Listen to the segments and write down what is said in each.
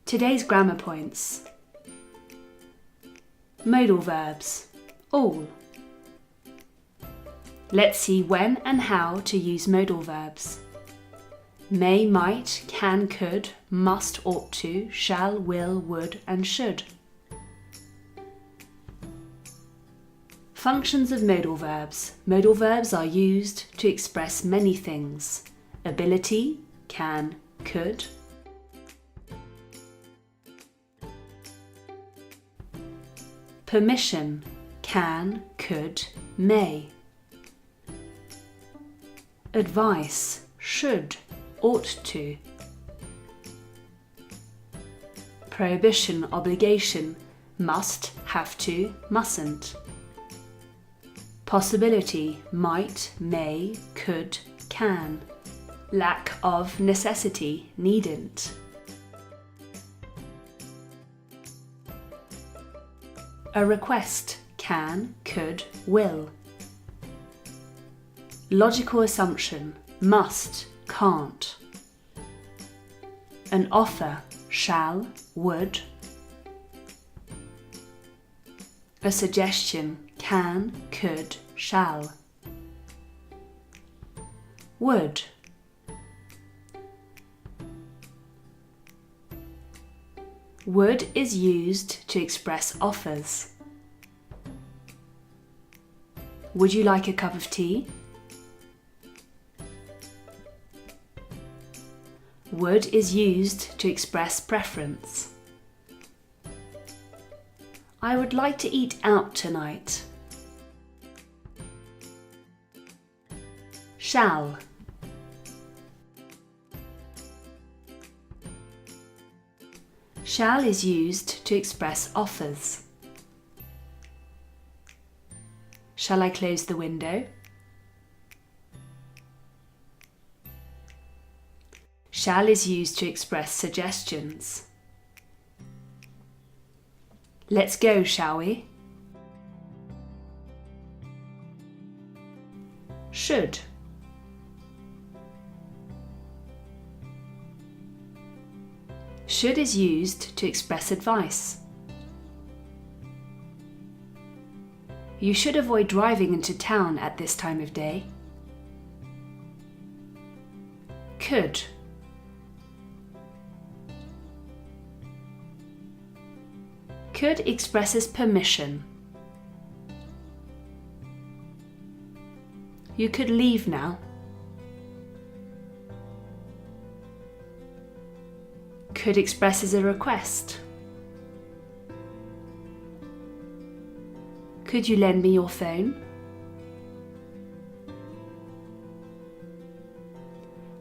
Today's grammar points. Modal verbs, all. Let's see when and how to use modal verbs. May, might, can, could, must, ought to, shall, will, would, and should. Functions of modal verbs. Modal verbs are used to express many things. Ability, can, could. Permission, can, could, may. Advice, should, ought to. Prohibition, obligation, must, have to, mustn't. Possibility, might, may, could, can. Lack of necessity, needn't. A request, can, could, will. Logical assumption, must, can't. An offer, shall, would. A suggestion, can, could, shall. Would. Would is used to express offers. Would you like a cup of tea? Would is used to express preference. I would like to eat out tonight. Shall. Shall is used to express offers. Shall I close the window? Shall is used to express suggestions. Let's go, shall we? Should. Should is used to express advice. You should avoid driving into town at this time of day. Could. Could expresses permission. You could leave now. Could expresses a request. Could you lend me your phone?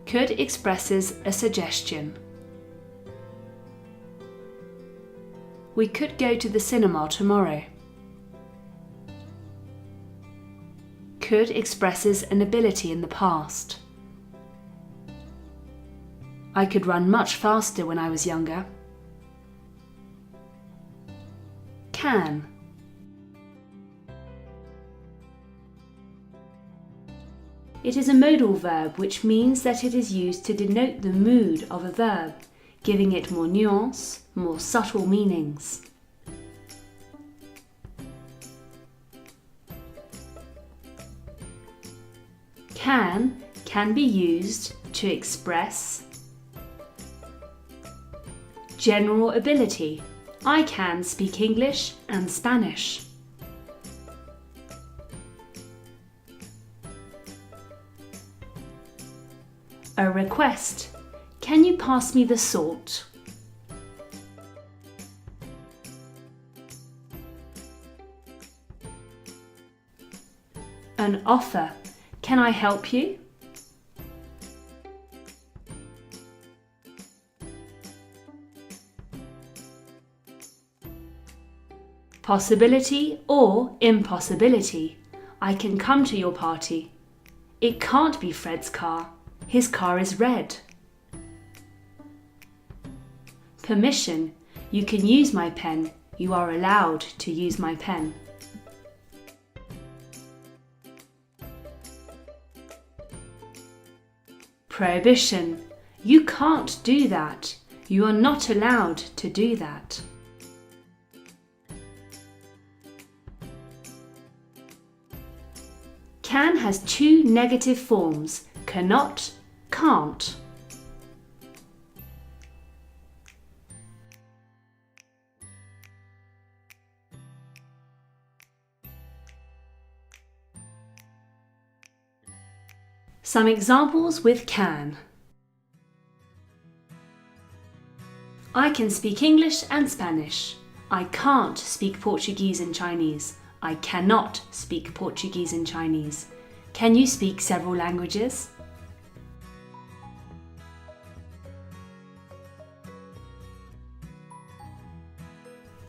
Could expresses a suggestion. We could go to the cinema tomorrow. Could expresses an ability in the past. I could run much faster when I was younger. Can. It is a modal verb, which means that it is used to denote the mood of a verb, giving it more nuance, more subtle meanings. Can be used to express general ability. I can speak English and Spanish. A request. Can you pass me the salt? An offer. Can I help you? Possibility or impossibility. I can come to your party. It can't be Fred's car. His car is red. Permission. You can use my pen. You are allowed to use my pen. Prohibition. You can't do that. You are not allowed to do that. Can has two negative forms, cannot, can't. Some examples with can. I can speak English and Spanish. I can't speak Portuguese and Chinese. I cannot speak Portuguese and Chinese. Can you speak several languages?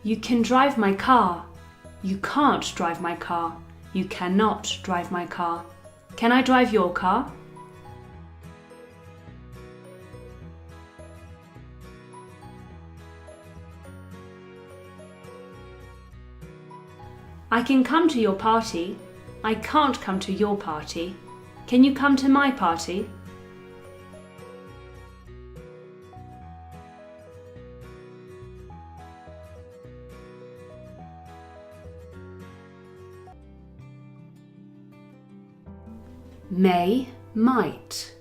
You can drive my car. You can't drive my car. You cannot drive my car. Can I drive your car? I can come to your party. I can't come to your party. Can you come to my party? May, might.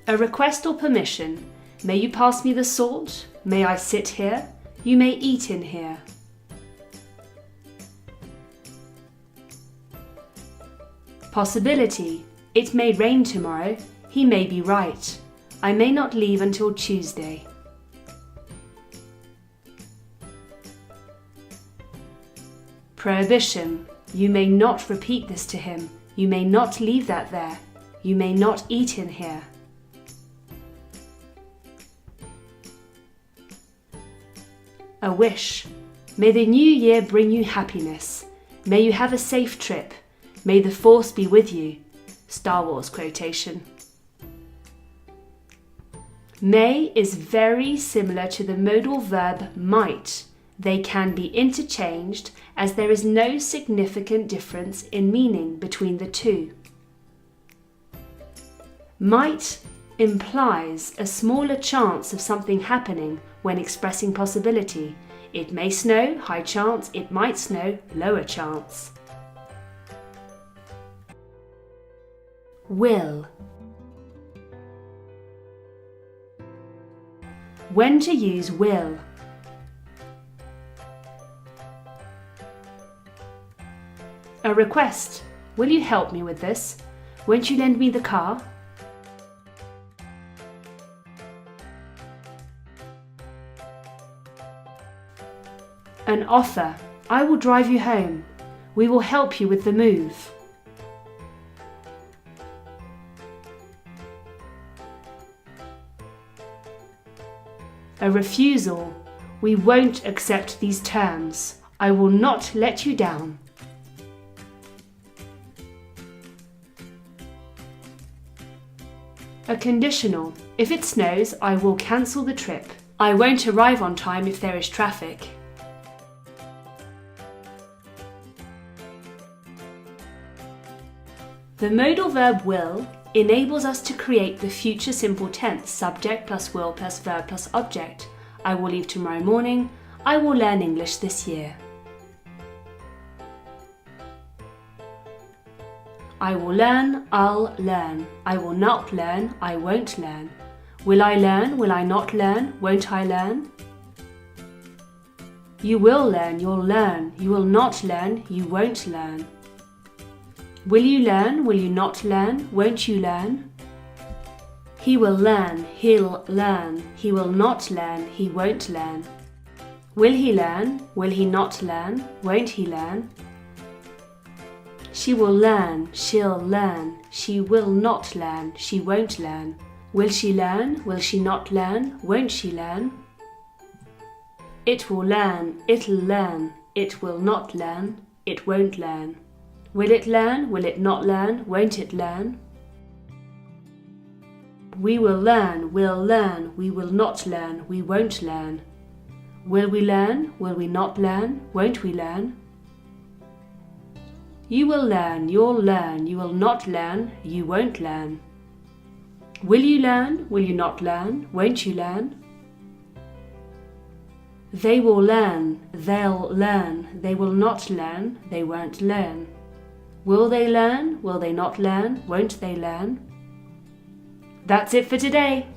A request or permission. May you pass me the salt? May I sit here? You may eat in here. Possibility. It may rain tomorrow. He may be right. I may not leave until Tuesday. Prohibition. You may not repeat this to him. You may not leave that there. You may not eat in here. A wish. May the new year bring you happiness. May you have a safe trip. May the force be with you. Star Wars quotation. May is very similar to the modal verb might. They can be interchanged as there is no significant difference in meaning between the two. Might implies a smaller chance of something happening when expressing possibility. It may snow, high chance. It might snow, lower chance. Will. When to use will. A request. Will you help me with this? Won't you lend me the car? An offer. I will drive you home. We will help you with the move. A refusal. We won't accept these terms. I will not let you down. A conditional. If it snows, I will cancel the trip. I won't arrive on time if there is traffic. The modal verb will enables us to create the future simple tense, subject plus will plus verb plus object. I will leave tomorrow morning. I will learn English this year. I will learn, I'll learn. I will not learn, I won't learn. Will I learn, will I not learn, won't I learn? You will learn, you'll learn. You will not learn, you won't learn. Will you learn, will you not learn, won't you learn? He will learn, he'll learn. He will not learn, he won't learn. Will he learn, will he not learn, won't he learn? She will learn, she'll learn. She will not learn, she won't learn. Will she learn, will she not learn, won't she learn? It will learn, it'll learn. It will not learn, it won't learn. Will it learn, will it not learn, won't it learn? We will learn, we'll learn. We will not learn, we won't learn. Will we learn, will we not learn, won't we learn? You will learn, you'll learn, you will not learn, you won't learn. Will you learn, will you not learn, won't you learn? They will learn, they'll learn, they will not learn, they won't learn. Will they learn, will they not learn, won't they learn? That's it for today.